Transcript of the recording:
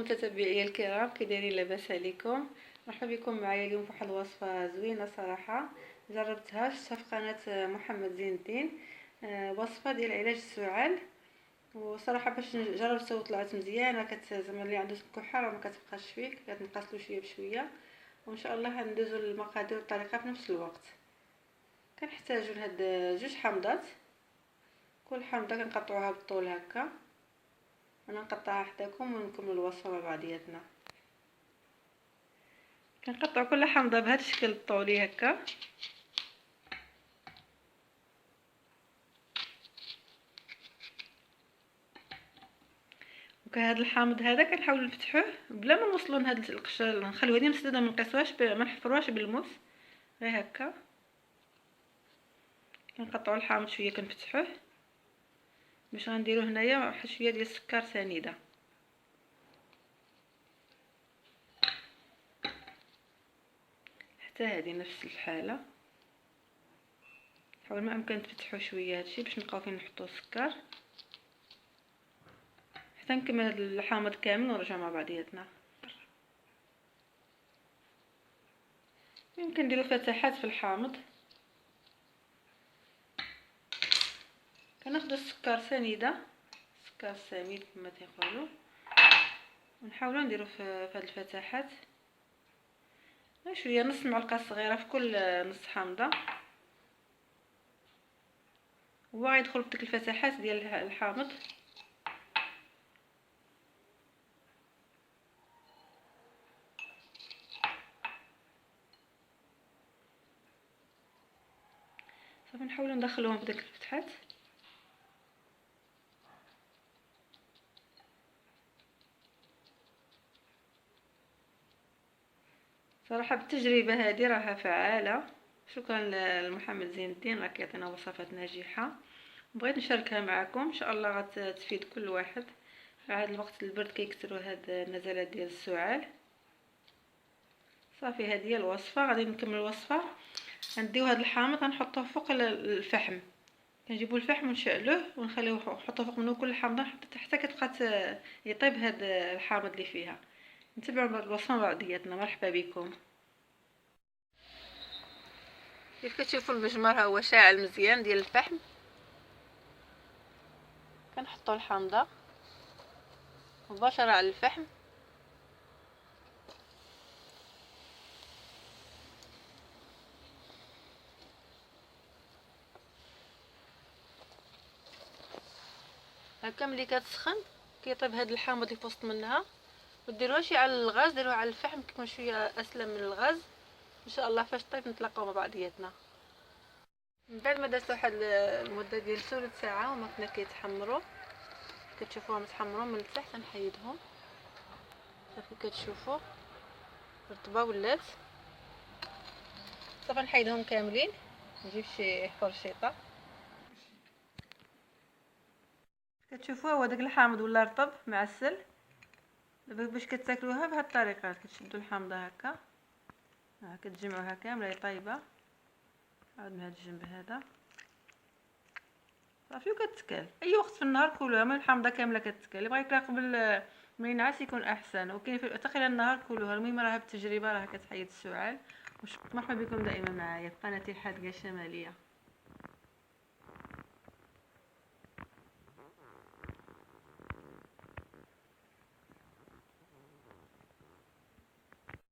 متتبعي الكرام، كي دايرين؟ لاباس عليكم؟ مرحبا بكم معايا اليوم في واحد الوصفه زوينه صراحه. جربتها شفتها في قناه محمد زين الدين. وصفه ديال علاج السعال. وصراحه باش جربتها وطلعت مزيانه، زعما اللي عنده الكحه راه ما كتبقاش فيه، كتنقص له شويه بشويه. وان شاء الله غندوزو المقادير والطريقه في نفس الوقت. كنحتاجو لهاد جوج حامضات، كل حامضه كنقطعوها بالطول هكا. انا نقطعها حداكم ونكمل الوصفه مع بعضياتنا. كنقطعوا كل حامضه بهذا الشكل الطولي هكا. وكهذا الحامض هذا كنحاولوا نفتحوه بلا ما نوصلوا لهاد القشره، نخليوها ديما مسدوده، ما نقيسوهاش، ما نحفروهاش بالموس، غير هكا. كنقطعوا الحامض شويه كنفتحوه باش غنديروا هنايا واحد شويه ديال السكر سنيده. حتى هذه نفس الحاله، حاول ما امكن تفتحوا شويه هادشي باش نبقاو فين نحطوا السكر حتى نكمل هذا الحامض كامل ونرجعوا مع بعضياتنا. يمكن نديروا فتحات في الحامض. كناخذوا السكر سنيده، السكر السميد كما تيقولوا، ونحاولوا نديروا في هذه الفتحات شويه، نص معلقه صغيره في كل نص حامضه، هو غيدخل في ديك الفتحات ديال الحامض. صافي نحاولوا ندخلوهم في ديك الفتحات. صراحه بالتجربه هذه راها فعاله. شكرا لمحمد زين الدين، راه كيعطينا وصفات ناجحه، بغيت نشاركها معكم، ان شاء الله غتفيد كل واحد. هذا الوقت البرد كيكثروا هاد النزلات ديال السعال. صافي هذه هي الوصفه. غادي نكمل الوصفه. غنديو هذا الحامض غنحطوه فوق الفحم، كنجيبوا الفحم ونشعلوه ونخليوه نحطوا فوق منه كل حامضه حتى كتبقى يطيب هذا الحامض اللي فيها. نتبعوا الوصفه مع بعضياتنا. مرحبا بكم. كيف كتشوفوا المجمر ها هو شاعل مزيان ديال الفحم. كنحطوا الحامضه مباشره على الفحم. هكا ملي كتسخن كيطيب هذا الحامض اللي في وسط منها. وديروهاش على الغاز، ديروها على الفحم، كيكون شويه اسلم من الغاز. ان شاء الله فاش طيب نتلاقاو مع بعضياتنا. من بعد ما دازت واحد المده ديال ثلث ساعه وما كنا كيتحمروا، كتشوفوهم متحمرون من التحت. نحيدهم صافي، كتشوفوا رطبه ولات. صافي نحيدهم كاملين، نجيب شي فرشيطه. كتشوفوا هو داك الحامض ولا رطب معسل. دابا باش كتاكلوها بهذه الطريقه، كتشدوا الحامضه هكا، كتجمعوها كامله طايبه، عاد من هذا الجنب هذا صافي. وكتكال اي وقت في النهار كلوها، من الحامضه كامله كتكال. اللي بغى ياكلها قبل ما ينعس يكون احسن، وكاين في حتى خلال النهار كلوها. المهم راها بالتجربه، راها كتحيد السعال. مرحبا بكم دائما معايا في قناتي الحادقه الشماليه.